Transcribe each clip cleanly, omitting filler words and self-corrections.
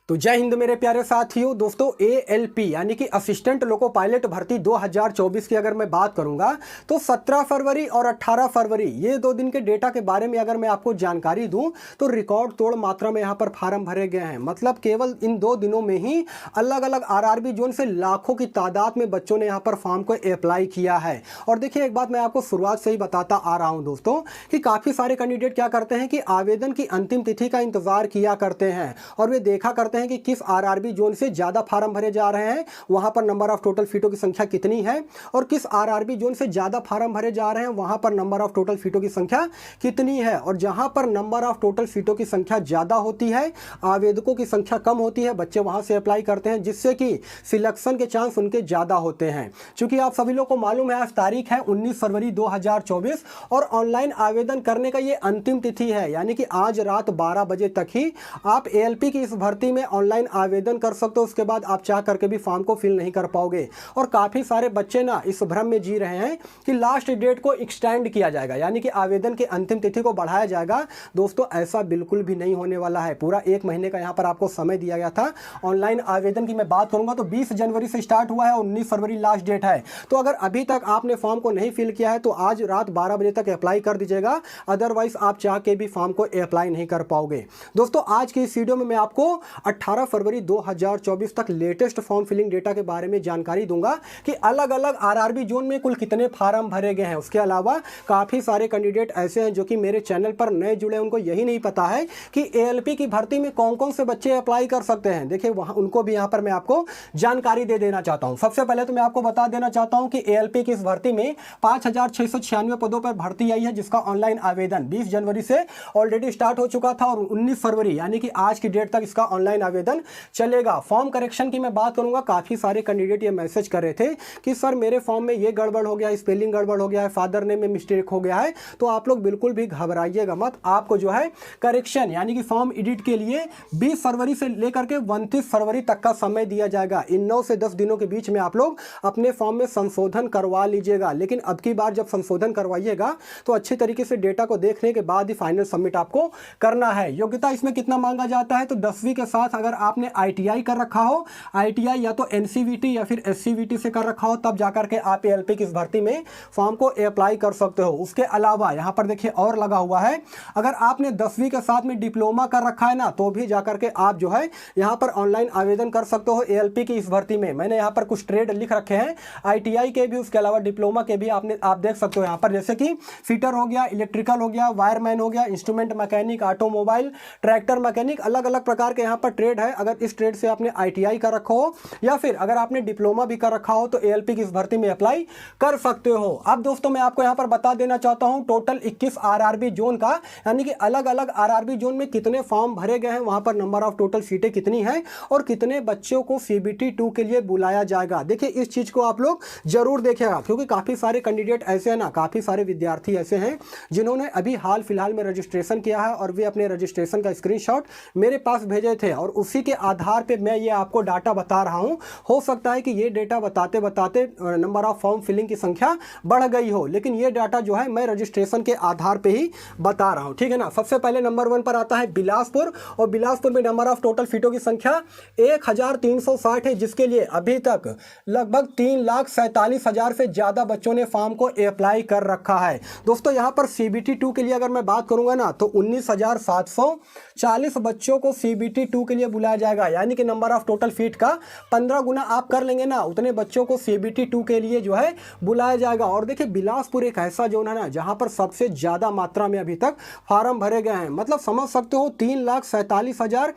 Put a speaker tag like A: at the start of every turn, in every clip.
A: तो जय हिंद मेरे प्यारे साथियों। दोस्तों ALP यानी कि असिस्टेंट लोको पायलट भर्ती 2024 की अगर मैं बात करूंगा तो 17 फरवरी और 18 फरवरी ये 2 दिन के डेटा के बारे में अगर मैं आपको जानकारी दूं तो रिकॉर्ड तोड़ मात्रा में यहां पर फार्म भरे गए हैं। मतलब केवल इन 2 दिनों में ही अलग अलग RRB जोन से लाखों की तादाद में बच्चों ने यहाँ पर फॉर्म को अप्लाई किया है। और देखिए एक बात मैं आपको शुरुआत से ही बताता आ रहा हूँ दोस्तों कि काफ़ी सारे कैंडिडेट क्या करते हैं कि आवेदन की अंतिम तिथि का इंतजार किया करते हैं और वे देखा करते हैं कि किस RRB जोन से ज़्यादा फार्म भरे जा रहे हैं, वहां पर नंबर ऑफ टोटल सीटों की संख्या कितनी है, और किस RRB जोन से ज़्यादा फार्म भरे जा रहे हैं वहां पर नंबर ऑफ टोटल सीटों की संख्या कितनी है। और जहां पर नंबर ऑफ टोटल सीटों की संख्या ज़्यादा होती है, आवेदकों की संख्या कम होती है, बच्चे वहां से अप्लाई करते हैं जिससे कि सिलेक्शन के चांस उनके ज़्यादा होते हैं। चूंकि आप सभी लोग को मालूम है आज तारीख है 19 फरवरी 2024 और ऑनलाइन आवेदन करने का ये अंतिम तिथि है, यानी कि आज रात 12 बजे तक ही आप ALP की इस भर्ती में ऑनलाइन आवेदन कर सकते हो। उसके बाद आप चाह करके भी फॉर्म को फिल नहीं कर पाओगे। और काफ़ी सारे बच्चे ना इस भ्रम में जी रहे हैं कि लास्ट डेट को एक्सटेंड किया जाएगा, यानी कि आवेदन की अंतिम तिथि को बढ़ाया जाएगा। दोस्तों ऐसा बिल्कुल भी नहीं होने वाला है। पूरा 1 महीने का यहाँ पर आपको समय दिया गया था। ऑनलाइन आवेदन की मैं बात करूँगा तो 20 जनवरी से स्टार्ट हुआ है और 19 फरवरी लास्ट डेट है। तो अगर अभी तक आपने फॉर्म को नहीं फिल किया है तो आज रात 12 बजे तक अप्लाई कर दीजिएगा, अदरवाइज आप चाह के भी फॉर्म को अप्लाई नहीं कर पाओगे। दोस्तों आज की इस वीडियो में मैं आपको 18 फरवरी 2024 तक लेटेस्ट फॉर्म फिलिंग डेटा के बारे में जानकारी दूंगा कि अलग अलग RRB जोन में कुल कितने फार्म भरे गए हैं। उसके अलावा काफ़ी सारे कैंडिडेट ऐसे हैं जो कि मेरे चैनल पर नए जुड़े, उनको यही नहीं पता है कि ALP की भर्ती में कौन कौन से बच्चे अप्लाई कर सकते हैं। देखिए वहाँ उनको भी यहाँ पर मैं आपको जानकारी दे देना चाहता हूँ। सबसे पहले तो मैं आपको बता देना चाहता हूँ कि ALP की इस भर्ती में 5696 पदों पर भर्ती आई है, जिसका ऑनलाइन आवेदन 20 जनवरी से ऑलरेडी स्टार्ट हो चुका था और 19 फरवरी यानी कि आज की डेट तक इसका ऑनलाइन आवेदन चलेगा। फॉर्म करेक्शन की मैं बात करूंगा, काफ़ी सारे कैंडिडेट ये मैसेज कर रहे थे कि सर मेरे फॉर्म में ये गड़बड़ हो गया है, स्पेलिंग गड़बड़ हो गया है, फादर नेम में मिस्टेक हो गया है। तो आप लोग बिल्कुल भी घबराइएगा मत। आपको जो है करेक्शन यानी कि फॉर्म एडिट के लिए 20 फरवरी से लेकर के 29 फरवरी तक का समय दिया जाएगा। इन 9 से 10 दिनों के बीच में आप लोग अपने फॉर्म में संशोधन करवा लीजिएगा। लेकिन अब की बार जब संशोधन करवाइएगा तो अच्छे तरीके से डेटा को देखने के बाद ही फाइनल सबमिट आपको करना है। योग्यता इसमें कितना मांगा जाता है तो 10वीं के साथ अगर आपने ITI कर रखा हो, ITI या तो NCVT या फिर SCVT से कर रखा हो, तब जाकर के आप ALP की इस भर्ती में फॉर्म को अप्लाई कर सकते हो। उसके अलावा यहाँ पर देखिए और लगा हुआ है, अगर आपने 10वीं के साथ में डिप्लोमा कर रखा है ना तो भी जाकर के आप जो है यहाँ पर ऑनलाइन आवेदन कर सकते हो ALP की इस भर्ती में। मैंने यहाँ पर कुछ ट्रेड लिख रखे हैं ITI के भी, उसके अलावा डिप्लोमा के भी आप देख सकते हो यहाँ पर, जैसे कि फिटर हो गया, इलेक्ट्रिकल हो गया, वायरमैन हो गया, instrument mechanic, automobile, tractor mechanic, अलग अलग प्रकार के यहाँ पर ट्रेड है। अगर इस ट्रेड से आपने ITI कर रखा हो या फिर अगर आपने डिप्लोमा भी कर रखा हो तो ALP की इस भर्ती में अप्लाई कर सकते हो। अब दोस्तों मैं आपको यहाँ पर बता देना चाहता हूँ टोटल 21 RRB जोन का, यानी कि अलग अलग RRB जोन में कितने फॉर्म भरे गए हैं, वहां पर नंबर ऑफ टोटल सीटें कितनी हैं और कितने बच्चों को CBT 2 के लिए बुलाया जाएगा। देखिए इस चीज को आप लोग जरूर देखेगा, क्योंकि काफी सारे कैंडिडेट ऐसे हैं ना, काफी सारे विद्यार्थी ऐसे हैं जिन्होंने अभी हाल फिलहाल में रजिस्ट्रेशन किया है और वे अपने रजिस्ट्रेशन का स्क्रीनशॉट मेरे पास भेजे थे और उसी के आधार पे मैं ये आपको डाटा बता रहा हूं। हो सकता है कि ये डेटा बताते बताते नंबर ऑफ फॉर्म फिलिंग की संख्या बढ़ गई हो, लेकिन ये डाटा जो है मैं रजिस्ट्रेशन के आधार पे ही बता रहा हूं, ठीक है ना। सबसे पहले नंबर 1 पर आता है बिलासपुर और बिलासपुर में नंबर ऑफ टोटल सीटों की संख्या 1360 है, जिसके लिए अभी तक लगभग 3,47,000 से ज़्यादा बच्चों ने फॉर्म को अप्लाई कर रखा है। दोस्तों यहाँ पर CBT 2 के लिए अगर मैं बात करूंगा ना तो 19,740 बच्चों को CBT 2 के लिए बुलाया जाएगा, यानी कि नंबर ऑफ टोटल सीट का 15 गुना आप कर लेंगे ना, उतने बच्चों को CBT 2 के लिए जो है बुलाया जाएगा। और देखिए बिलासपुर एक ऐसा जोन है ना जहाँ पर सबसे ज़्यादा मात्रा में अभी तक फार्म भरे गए हैं। मतलब समझ सकते हो 3,47,000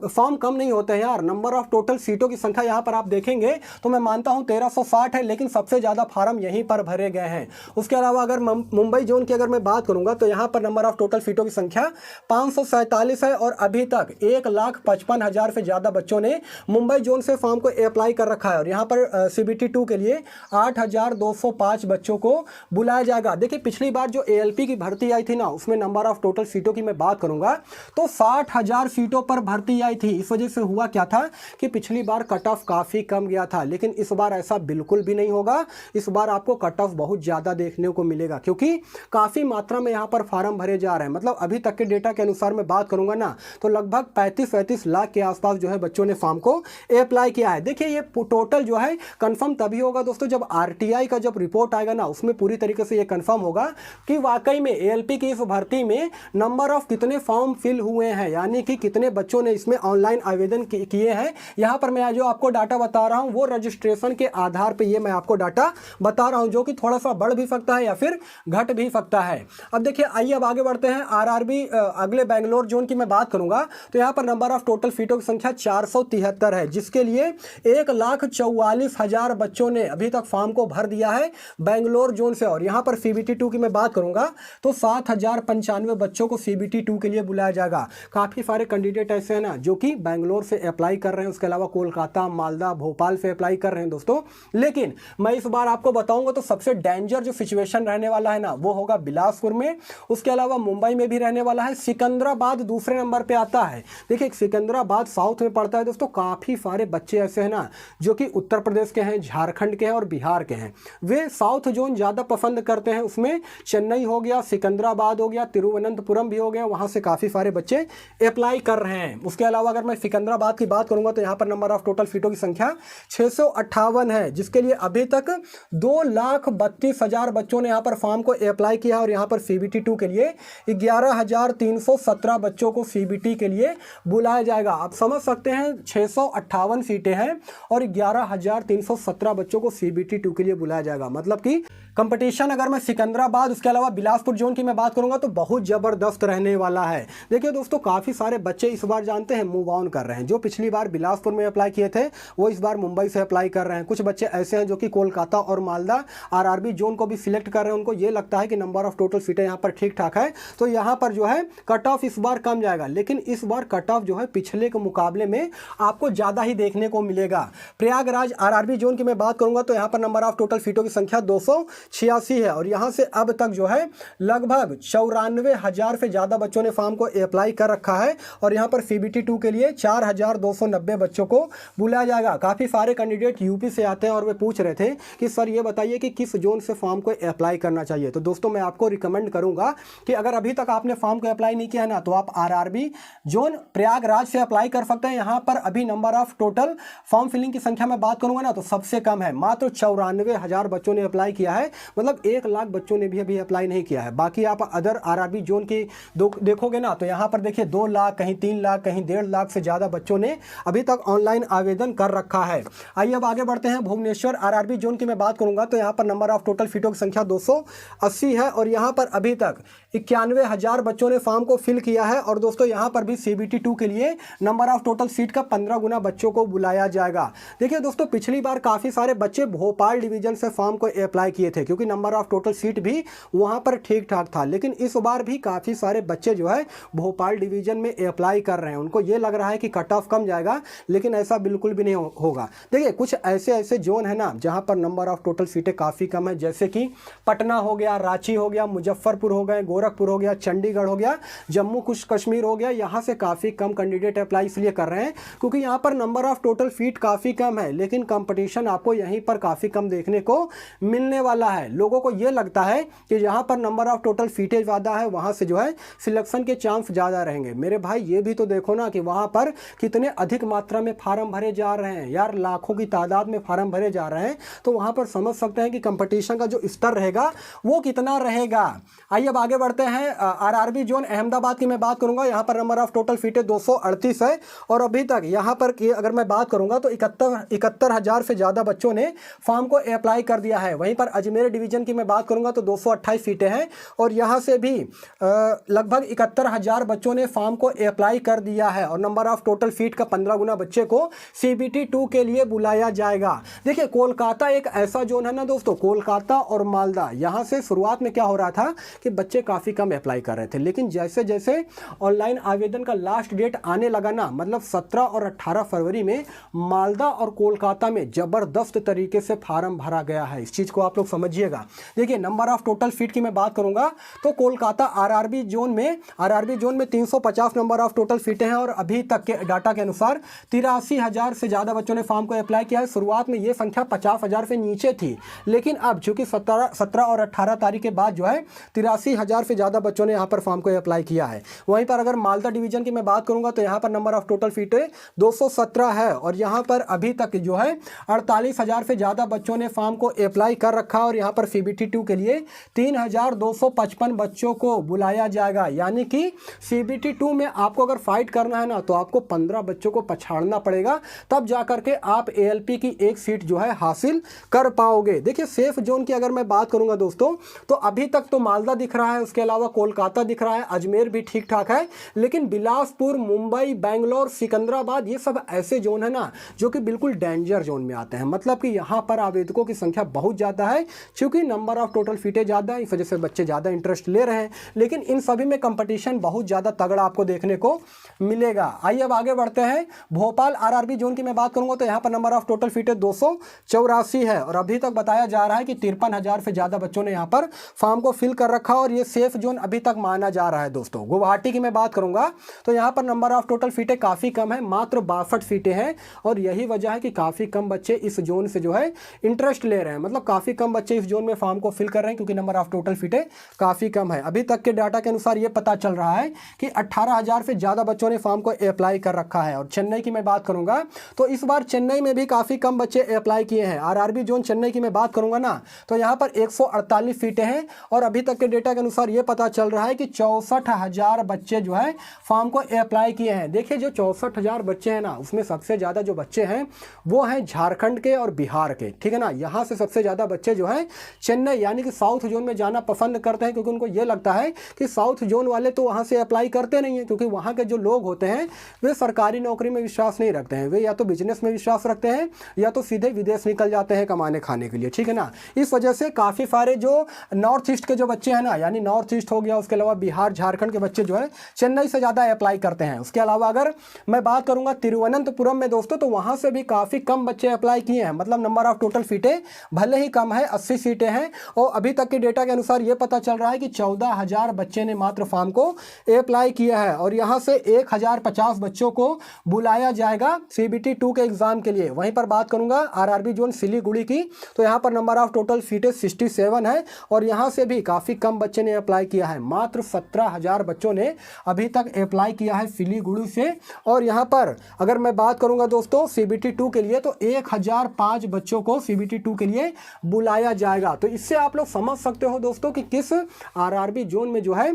A: फॉर्म कम नहीं होते हैं यार। नंबर ऑफ टोटल सीटों की संख्या यहाँ पर आप देखेंगे तो मैं मानता हूँ 1360 है, लेकिन सबसे ज़्यादा फार्म यहीं पर भरे गए हैं। उसके अलावा अगर मुंबई जोन की अगर मैं बात करूँगा तो यहाँ पर नंबर ऑफ टोटल सीटों की संख्या 547 है और अभी तक 1,55,000 से ज़्यादा बच्चों ने मुंबई जोन से फॉर्म को अप्लाई कर रखा है। और यहाँ पर CBT 2 के लिए 8,205 बच्चों को बुलाया जाएगा। देखिए पिछली बार जो ALP की भर्ती आई थी ना उसमें नंबर ऑफ टोटल सीटों की मैं बात करूंगा तो 60,000 सीटों पर भर्ती आई थी। इस वजह से हुआ क्या था कि पिछली बार कट ऑफ काफ़ी कम गया था, लेकिन इस बार ऐसा बिल्कुल भी नहीं होगा। इस बार आपको कट ऑफ बहुत ज़्यादा देखने को मिलेगा क्योंकि काफ़ी मात्रा में यहाँ पर फार्म भरे जा रहे हैं। मतलब अभी तक के डेटा के अनुसार मैं बात करूंगा ना तो लगभग 35 35 लाख के आसपास जो है बच्चों ने फॉर्म को अप्लाई किया है। देखिए ये टोटल जो है कंफर्म तभी होगा दोस्तों जब आरटीआई का जब रिपोर्ट आएगा ना, उसमें पूरी तरीके से ये कंफर्म होगा कि वाकई में एएलपी की इस भर्ती में नंबर ऑफ कितने फॉर्म फिल हुए हैं, यानी कि कितने बच्चों ने इसमें ऑनलाइन आवेदन किए हैं। यहाँ पर मैं जो आपको डाटा बता रहा हूँ वो रजिस्ट्रेशन के आधार पर ये मैं आपको डाटा बता रहा हूँ, जो कि थोड़ा सा बढ़ भी सकता है या फिर घट भी सकता है। अब देखिए आइए अब आगे बढ़ते हैं। आरआरबी अगले बेंगलोर जोन की मैं बात करूंगा तो यहाँ पर नंबर ऑफ टोटल सीटों की संख्या 473 है, जिसके लिए 1,44,000 बच्चों ने अभी तक फॉर्म को भर दिया है बेंगलोर जोन से। और यहाँ पर सीबीटी 2 की मैं बात करूंगा तो 7,095 बच्चों को सीबीटी 2 के लिए बुलाया जाएगा। काफ़ी सारे कैंडिडेट ऐसे हैं ना जो कि बेंगलोर से अप्लाई कर रहे हैं, उसके अलावा कोलकाता, मालदा, भोपाल से अप्लाई कर रहे हैं दोस्तों। लेकिन मैं इस बार आपको बताऊंगा तो सबसे डेंजर जो सिचुएशन रहने वाला है ना वो होगा बिलासपुर में, उसके अलावा मुंबई में भी रहने वाला है। सिकंदराबाद दूसरे नंबर पे आता है। देखिए सिकंदराबाद साउथ में पड़ता है दोस्तों। काफ़ी सारे बच्चे ऐसे हैं ना जो कि उत्तर प्रदेश के हैं, झारखंड के हैं और बिहार के हैं, वे साउथ जोन ज़्यादा पसंद करते हैं। उसमें चेन्नई हो गया, सिकंदराबाद हो गया, तिरुवनंतपुरम भी हो गया, वहाँ से काफ़ी सारे बच्चे अप्लाई कर रहे हैं। उसके अलावा अगर मैं सिकंदराबाद की बात करूँगा तो यहाँ पर नंबर ऑफ टोटल सीटों की संख्या 658 है, जिसके लिए अभी तक 2,32,000 बच्चों ने यहाँ पर फॉर्म को अप्लाई किया और यहाँ पर सीबीटी 2 के लिए 11,317 बच्चों को सीबीटी के लिए बुलाया जाएगा। आप समझ सकते हैं 658 सीटें हैं और 11,317 बच्चों को सीबीटी 2 के लिए बुलाया जाएगा। मतलब कि कंपटीशन अगर मैं सिकंदराबाद उसके अलावा बिलासपुर जोन की मैं बात करूंगा तो बहुत ज़बरदस्त रहने वाला है। देखिए दोस्तों काफ़ी सारे बच्चे इस बार जानते हैं मूव ऑन कर रहे हैं। जो पिछली बार बिलासपुर में अप्लाई किए थे वो इस बार मुंबई से अप्लाई कर रहे हैं। कुछ बच्चे ऐसे हैं जो कि कोलकाता और मालदा आरआरबी जोन को भी सिलेक्ट कर रहे हैं। उनको ये लगता है कि नंबर ऑफ टोटल सीटें यहाँ पर ठीक ठाक है तो यहाँ पर जो है कट ऑफ इस बार कम जाएगा। लेकिन इस बार कट ऑफ जो है पिछले के मुकाबले में आपको ज़्यादा ही देखने को मिलेगा। प्रयागराज आरआरबी जोन की मैं बात करूंगा तो यहाँ पर नंबर ऑफ टोटल सीटों की संख्या 286 है और यहाँ से अब तक जो है लगभग 94,000 से ज़्यादा बच्चों ने फॉर्म को अप्लाई कर रखा है और यहाँ पर सीबीटी 2 के लिए 4,290 बच्चों को बुलाया जाएगा। काफ़ी सारे कैंडिडेट यूपी से आते हैं और वे पूछ रहे थे कि सर ये बताइए कि किस जोन से फॉर्म को अप्लाई करना चाहिए। तो दोस्तों मैं आपको रिकमेंड करूंगा कि अगर अभी तक आपने फॉर्म को अप्लाई नहीं किया है ना तो आप आरआरबी जोन प्रयागराज से अप्लाई कर सकते हैं। यहाँ पर अभी number of total form filling की संख्या में बात करूंगा ना तो सबसे कम है, मात्र 94,000 बच्चों ने अप्लाई किया है। मतलब 1 लाख बच्चों ने भी अभी अप्लाई नहीं किया है। बाकी आप अदर आरआरबी जोन की देखोगे ना तो यहाँ पर देखिए 2 लाख, कहीं 3 लाख, कहीं 1.5 लाख से ज़्यादा बच्चों ने अभी तक ऑनलाइन आवेदन कर रखा है। आइए अब आगे बढ़ते हैं। भुवनेश्वर आरआरबी जोन की मैं बात करूंगा तो यहाँ पर नंबर ऑफ टोटल सीटों की संख्या 280 है और यहाँ पर अभी तक 91,000 बच्चों ने फॉर्म को फिल किया है। और दोस्तों यहाँ पर भी सीबीटी 2 के लिए नंबर ऑफ टोटल सीट का 15 गुना बच्चों को बुलाया जाएगा। देखिए दोस्तों पिछली बार काफ़ी सारे बच्चे भोपाल डिवीजन से फॉर्म को अप्लाई किए थे क्योंकि नंबर ऑफ टोटल सीट भी वहाँ पर ठीक ठाक था। लेकिन इस बार भी काफ़ी सारे बच्चे जो है भोपाल डिवीजन में अप्लाई कर रहे हैं। उनको ये लग रहा है कि कट ऑफ कम जाएगा, लेकिन ऐसा बिल्कुल भी नहीं होगा। देखिए कुछ ऐसे जोन है ना जहाँ पर नंबर ऑफ टोटल सीटें काफ़ी कम है, जैसे कि पटना हो गया, रांची हो गया, मुजफ्फरपुर हो गए, गोरखपुर हो गया, चंडीगढ़ हो गया, जम्मू कश्मीर हो गया। यहाँ से काफ़ी कम कैंडिडेट अप्लाई इसलिए कर रहे हैं क्योंकि यहाँ पर नंबर ऑफ टोटल सीट काफ़ी कम है, लेकिन कंपटीशन आपको यहीं पर काफ़ी कम देखने को मिलने वाला है। लोगों को ये लगता है कि यहाँ पर नंबर ऑफ टोटल सीटें ज़्यादा है, वहाँ से जो है सिलेक्शन के चांस ज़्यादा रहेंगे। मेरे भाई ये भी तो देखो ना कि वहाँ पर कितने अधिक मात्रा में फार्म भरे जा रहे हैं यार, लाखों की तादाद में फार्म भरे जा रहे हैं। तो वहाँ पर समझ सकते हैं कि कंपटीशन का जो स्तर रहेगा वो कितना रहेगा। आइए अब आगे बढ़ते हैं। आरआरबी जोन अहमदाबाद की मैं बात करूंगा। यहाँ पर नंबर ऑफ टोटल सीटें 238 है और अभी तक यहाँ पर की अगर मैं बात करूंगा तो 71,000 से ज़्यादा बच्चों ने फॉर्म को अप्लाई कर दिया है। वहीं पर अजमेर डिवीजन की मैं बात करूंगा तो 228 सीटें हैं और यहाँ से भी लगभग 71,000 बच्चों ने फॉर्म को अप्लाई कर दिया है और नंबर ऑफ टोटल सीट का 15 गुना बच्चे को सीबीटी 2 के लिए बुलाया जाएगा। देखिए कोलकाता एक ऐसा जोन है ना दोस्तों, कोलकाता और मालदा, यहाँ से शुरुआत में क्या हो रहा था कि बच्चे काफ़ी कम अप्लाई कर रहे थे, लेकिन जैसे जैसे ऑनलाइन आवेदन का लास्ट डेट आने लगा ना, मतलब 17 और 18 फरवरी में मालदा और कोलकाता में ज़बरदस्त तरीके से फार्म भरा गया है। इस चीज़ को आप लोग समझिएगा। देखिए नंबर ऑफ टोटल सीट की मैं बात करूंगा तो कोलकाता आरआरबी जोन में 350 नंबर ऑफ टोटल सीटें हैं और अभी तक के डाटा के अनुसार 83,000 से ज़्यादा बच्चों ने फॉर्म को अप्लाई किया है। शुरुआत में ये संख्या 50,000 से नीचे थी, लेकिन अब चूंकि 17 और 18 तारीख के बाद जो है 83,000 से ज़्यादा बच्चों ने यहाँ पर फॉर्म को अप्लाई किया है। वहीं पर अगर मालदा डिवीजन की मैं बात करूँगा तो यहाँ पर नंबर ऑफ टोटल सीटें 217 है और यहाँ पर अभी तक जो है 48,000 से ज़्यादा बच्चों ने फॉर्म को अप्लाई कर रखा और यहाँ पर CBT 2 के लिए 3,255 बच्चों को बुलाया जाएगा। यानी कि CBT 2 में आपको अगर फाइट करना है ना तो आपको 15 बच्चों को पछाड़ना पड़ेगा, तब जा करके आप ALP की एक सीट जो है हासिल कर पाओगे। देखिए सेफ जोन की अगर मैं बात करूंगा दोस्तों तो अभी तक तो मालदा दिख रहा है, उसके अलावा कोलकाता दिख रहा है, अजमेर भी ठीक ठाक है, लेकिन बिलासपुर, मुंबई, बेंगलोर, सिकंदराबाद ये सब ऐसे जोन है ना जो कि बिल्कुल डेंजर जोन में आते हैं। मतलब कि यहाँ पर आवेदकों की संख्या बहुत ज़्यादा है, क्योंकि नंबर ऑफ टोटल सीटें ज़्यादा है, इस वजह से बच्चे ज़्यादा इंटरेस्ट ले रहे हैं, लेकिन इन सभी में कंपटीशन बहुत ज़्यादा तगड़ा आपको देखने को मिलेगा। आइए अब आगे बढ़ते हैं। भोपाल RRB जोन की मैं बात करूंगा तो यहाँ पर नंबर ऑफ टोटल सीटें 284 है और अभी तक बताया जा रहा है कि 53,000 से ज़्यादा बच्चों ने यहाँ पर फॉर्म को फिल कर रखा और ये सेफ जोन अभी तक माना जा रहा है। दोस्तों गुवाहाटी की मैं बात करूंगा तो यहाँ पर नंबर ऑफ टोटल सीटें काफ़ी कम है, मात्र 62 सीटें हैं और यही वजह है कि काफ़ी कम बच्चे इस जोन से जो है इंटरेस्ट ले रहे हैं। मतलब काफ़ी कम बच्चे इस जोन में फॉर्म को फिल कर रहे हैं क्योंकि नंबर ऑफ टोटल सीटें काफ़ी कम है। अभी तक के डाटा के अनुसार ये पता चल रहा है कि 18,000 से ज़्यादा बच्चों ने फॉर्म को अप्लाई कर रखा है। और चेन्नई की मैं बात करूंगा तो इस बार चेन्नई में भी काफ़ी कम बच्चे अप्लाई किए हैं। RRB जोन चेन्नई की मैं बात करूंगा ना तो यहाँ पर 148 सीटें हैं और अभी तक के डेटा के अनुसार ये पता चल रहा है कि 64,000 बच्चे जो है फॉर्म को अप्लाई किए हैं। देखिए जो 64,000 बच्चे हैं ना उसमें सबसे ज़्यादा जो बच्चे हैं वो हैं झारखंड के और बिहार के, ठीक है ना। यहाँ से सबसे ज़्यादा बच्चे जो हैं चेन्नई यानी कि साउथ जोन में जाना पसंद करते हैं, क्योंकि उनको ये लगता है कि साउथ जोन वाले तो वहाँ से अप्लाई करते नहीं हैं, क्योंकि वहाँ के जो लोग होते हैं वे सरकारी नौकरी में विश्वास नहीं रखते हैं, वे या तो बिजनेस में विश्वास रखते हैं या तो सीधे विदेश निकल जाते हैं कमाने खाने के लिए, ठीक है ना। इस वजह से काफ़ी सारे जो नॉर्थ ईस्ट के जो बच्चे हैं ना, यानी नॉर्थ ईस्ट हो गया, उसके अलावा बिहार झारखंड के बच्चे जो है चेन्नई से ज़्यादा अप्लाई करते हैं। उसके अलावा अगर मैं बात करूँगा तिरुवनंतपुरम में दोस्तों तो वहाँ से भी काफ़ी कम बच्चे अप्लाई किए हैं। मतलब नंबर ऑफ टोटल सीटें भले ही कम है, 80 सीटें हैं और अभी तक के डेटा के अनुसार ये पता चल रहा है कि 14,000 बच्चे ने मात्र फॉर्म को अप्लाई किया है और यहाँ से 1,050 बच्चों को बुलाया जाएगा CBT 2 के एग्जाम के लिए। वहीं पर बात करूंगा RRB जोन सिलीगुड़ी की तो यहाँ पर नंबर ऑफ टोटल सीटें 67 है और यहाँ से भी काफ़ी कम बच्चे ने अप्लाई किया है। मात्र 17,000 बच्चों ने अभी तक अप्लाई किया है सिलीगुड़ी से। और यहाँ पर अगर मैं बात करूंगा दोस्तों CBT 2 के लिए तो 1,005 बच्चों को CBT 2 के लिए बुलाया जाएगा। तो इससे आप लोग समझ सकते हो दोस्तों कि किस RRB जोन में जो है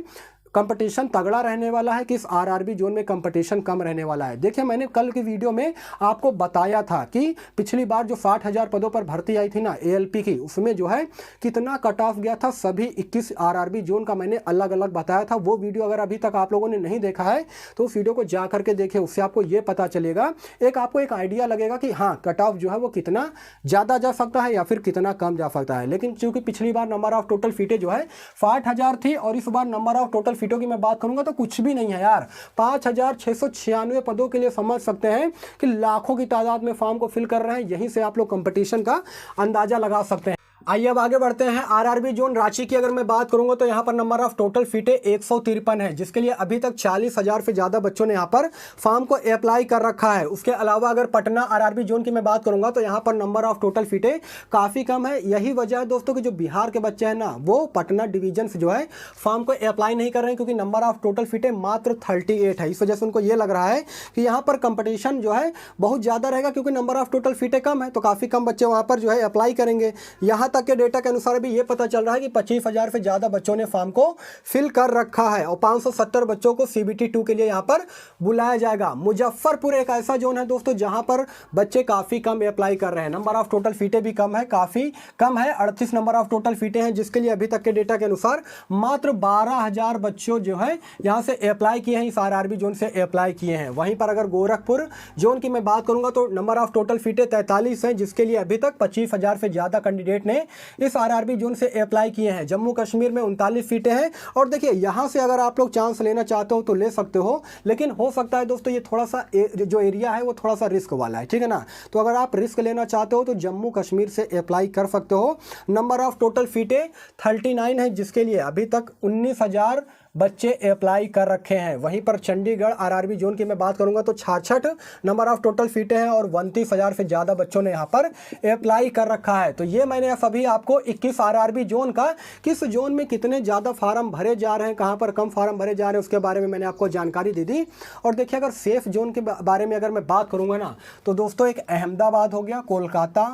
A: कंपटीशन तगड़ा रहने वाला है, किस RRB जोन में कंपटीशन कम रहने वाला है। देखिए मैंने कल की वीडियो में आपको बताया था कि पिछली बार जो 60,000 पदों पर भर्ती आई थी ना ALP की, उसमें जो है कितना कट ऑफ गया था। सभी 21 RRB जोन का मैंने अलग अलग बताया था। वो वीडियो अगर अभी तक आप लोगों ने नहीं देखा है तो उस वीडियो को जा करके देखें, उससे आपको ये पता चलेगा, आपको एक आइडिया लगेगा कि हाँ कट ऑफ जो है वो कितना ज़्यादा जा सकता है या फिर कितना कम जा सकता है। लेकिन चूंकि पिछली बार नंबर ऑफ टोटल सीटें जो है 60,000 थी और इस बार नंबर ऑफ टोटल सीटों की मैं बात करूंगा तो कुछ भी नहीं है यार। 5,696 पदों के लिए समझ सकते हैं कि लाखों की तादाद में फॉर्म को फिल कर रहे हैं। यहीं से आप लोग कंपटीशन का अंदाजा लगा सकते हैं। आइए अब आगे बढ़ते हैं। RRB जोन रांची की अगर मैं बात करूंगा तो यहाँ पर नंबर ऑफ टोटल सीटें 153 है, जिसके लिए अभी तक 40,000 से ज़्यादा बच्चों ने यहाँ पर फॉर्म को अप्लाई कर रखा है। उसके अलावा अगर पटना RRB जोन की मैं बात करूंगा तो यहाँ पर नंबर ऑफ टोटल सीटें काफ़ी कम है। यही वजह है दोस्तों कि जो बिहार के बच्चे हैं ना वो पटना डिवीजन से जो है फॉर्म को अप्लाई नहीं कर रहे हैं, क्योंकि नंबर ऑफ टोटल सीटें मात्र 38 है। इस वजह से उनको ये लग रहा है कि यहाँ पर कंपटीशन जो है बहुत ज़्यादा रहेगा, क्योंकि नंबर ऑफ टोटल सीटें कम है तो काफ़ी कम बच्चे वहाँ पर जो है अप्लाई करेंगे। यहाँ तक के डेटा के अनुसार भी ये पता चल रहा है कि 25,000 से ज़्यादा बच्चों ने फॉर्म को फिल कर रखा है और 570 बच्चों को CBT 2 के लिए यहाँ पर बुलाया जाएगा। मुजफ्फरपुर एक ऐसा जोन है दोस्तों जहाँ पर बच्चे काफ़ी कम अप्लाई कर रहे हैं। नंबर ऑफ टोटल सीटें भी कम है, काफ़ी कम है, 38 नंबर ऑफ टोटल सीटें हैं, जिसके लिए अभी तक के डेटा के अनुसार मात्र 12,000 बच्चों जो है यहाँ से अप्लाई किए हैं, इस RRB जोन से अप्लाई किए हैं। वहीं पर अगर गोरखपुर जोन की मैं बात करूँगा तो नंबर ऑफ टोटल सीटें 43 हैं, जिसके लिए अभी तक 25,000 से ज़्यादा कैंडिडेट ने इस RRB जोन से अप्लाई किए हैं। जम्मू कश्मीर में 39 सीटें हैं और देखिए यहाँ से अगर आप लोग चांस लेना चाहते हो तो ले सकते हो, लेकिन हो सकता है दोस्तों ये थोड़ा सा जो एरिया है वो थोड़ा सा रिस्क वाला है, ठीक है ना। तो अगर आप रिस्क लेना चाहते हो तो जम्मू कश्मीर से अप्लाई कर सकते हो। नंबर ऑफ टोटल सीटें 39 है, जिसके लिए अभी तक 19,000 बच्चे अप्लाई कर रखे हैं। वहीं पर चंडीगढ़ आरआरबी जोन की मैं बात करूंगा तो 66 नंबर ऑफ टोटल सीटें हैं और 29,000 से ज़्यादा बच्चों ने यहाँ पर अप्लाई कर रखा है। तो ये मैंने सभी आपको 21 आरआरबी जोन का किस जोन में कितने ज़्यादा फार्म भरे जा रहे हैं, कहाँ पर कम फार्म भरे जा रहे हैं, उसके बारे में मैंने आपको जानकारी दे दी। और देखिए अगर सेफ जोन के बारे में अगर मैं बात करूँगा ना तो दोस्तों एक अहमदाबाद हो गया, कोलकाता,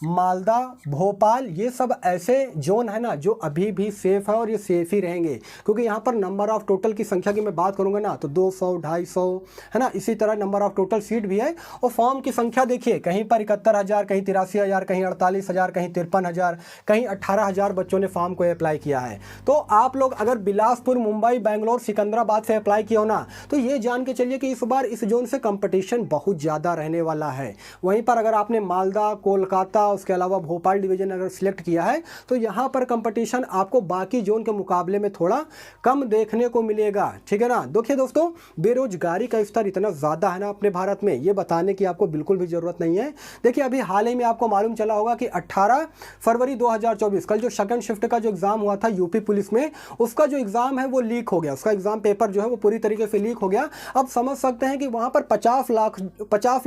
A: मालदा, भोपाल, ये सब ऐसे जोन है ना जो अभी भी सेफ है और ये सेफ ही रहेंगे, क्योंकि यहाँ पर नंबर ऑफ टोटल की संख्या की मैं बात करूँगा ना तो 200, 250 है ना, इसी तरह नंबर ऑफ टोटल सीट भी है। और फॉर्म की संख्या देखिए कहीं पर 71,000, कहीं 83,000, कहीं 48,000, कहीं 53,000, कहीं 18,000 बच्चों ने फॉर्म को अप्लाई किया है। तो आप लोग अगर बिलासपुर, मुंबई, बेंगलोर, सिकंदराबाद से अप्लाई किया हो ना तो ये जान के चलिए कि इस बार इस जोन से कंपटीशन बहुत ज़्यादा रहने वाला है। वहीं पर अगर आपने मालदा, कोलकाता, उसके अलावा भोपाल डिवीजन अगर सिलेक्ट किया है तो यहाँ पर कंपटीशन आपको बाकी जोन के मुकाबले में थोड़ा कम देखने को मिलेगा, ठीक है ना। देखिए दोस्तों बेरोजगारी का स्तर इतना ज़्यादा है ना अपने भारत में, ये बताने की आपको बिल्कुल भी ज़रूरत नहीं है। देखिए अभी हाल ही में आपको मालूम चला होगा कि 18 फरवरी 2024 कल जो सेकंड शिफ्ट का जो एग्ज़ाम हुआ था यूपी पुलिस में, उसका जो एग्ज़ाम है वो लीक हो गया, उसका एग्ज़ाम पेपर जो है वो पूरी तरीके से लीक हो गया। अब समझ सकते हैं कि वहाँ पर 50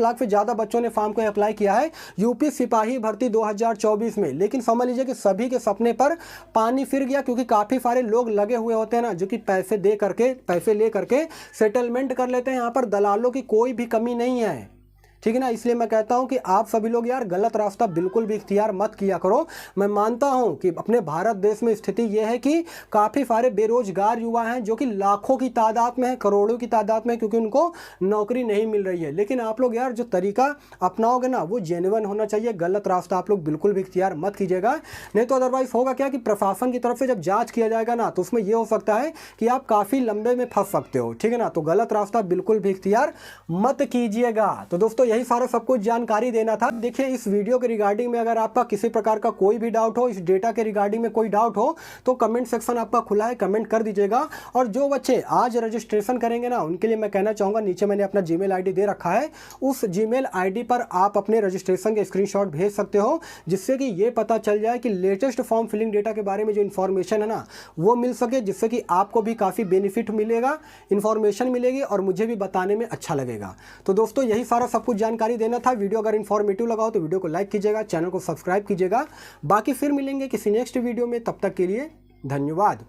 A: लाख से ज़्यादा बच्चों ने फॉर्म को अप्लाई किया है यूपी सिपाही भर्ती 2024 में। लेकिन समझ लीजिए कि सभी के सपने पर पानी फिर गया, क्योंकि काफ़ी सारे लोग लगे हुए होते हैं ना जो कि पैसे ले करके सेटलमेंट कर लेते हैं। यहाँ पर दलालों की कोई भी कमी नहीं है, ठीक है ना। इसलिए मैं कहता हूं कि आप सभी लोग यार गलत रास्ता बिल्कुल भी इख्तियार मत किया करो। मैं मानता हूं कि अपने भारत देश में स्थिति यह है कि काफ़ी सारे बेरोजगार युवा हैं जो कि लाखों की तादाद में है, करोड़ों की तादाद में, क्योंकि उनको नौकरी नहीं मिल रही है। लेकिन आप लोग यार जो तरीका अपनाओगे ना वो जेन्युइन होना चाहिए, गलत रास्ता आप लोग बिल्कुल भी इख्तियार मत कीजिएगा। नहीं तो अदरवाइज होगा क्या कि प्रशासन की तरफ से जब जाँच किया जाएगा ना तो उसमें यह हो सकता है कि आप काफ़ी लंबे में फंस सकते हो, ठीक है ना। तो गलत रास्ता बिल्कुल भी इख्तियार मत कीजिएगा। तो दोस्तों यही सारा सब कुछ जानकारी देना था। देखिए इस वीडियो के रिगार्डिंग में अगर आपका किसी प्रकार का कोई भी डाउट हो, इस डेटा के रिगार्डिंग में कोई डाउट हो तो कमेंट सेक्शन आपका खुला है, कमेंट कर दीजिएगा। और जो बच्चे आज रजिस्ट्रेशन करेंगे ना उनके लिए मैं कहना चाहूँगा नीचे मैंने अपना जीमेल आईडी दे रखा है, उस जीमेल आईडी पर आप अपने रजिस्ट्रेशन के स्क्रीनशॉट भेज सकते हो, जिससे कि ये पता चल जाए कि लेटेस्ट फॉर्म फिलिंग डेटा के बारे में जो इन्फॉर्मेशन है ना वो मिल सके, जिससे कि आपको भी काफ़ी बेनिफिट मिलेगा, इन्फॉर्मेशन मिलेगी और मुझे भी बताने में अच्छा लगेगा। तो दोस्तों यही सारा सब कुछ जानकारी देना था। वीडियो अगर इन्फॉर्मेटिव लगा हो तो वीडियो को लाइक कीजिएगा, चैनल को सब्सक्राइब कीजिएगा। बाकी फिर मिलेंगे किसी नेक्स्ट वीडियो में, तब तक के लिए धन्यवाद।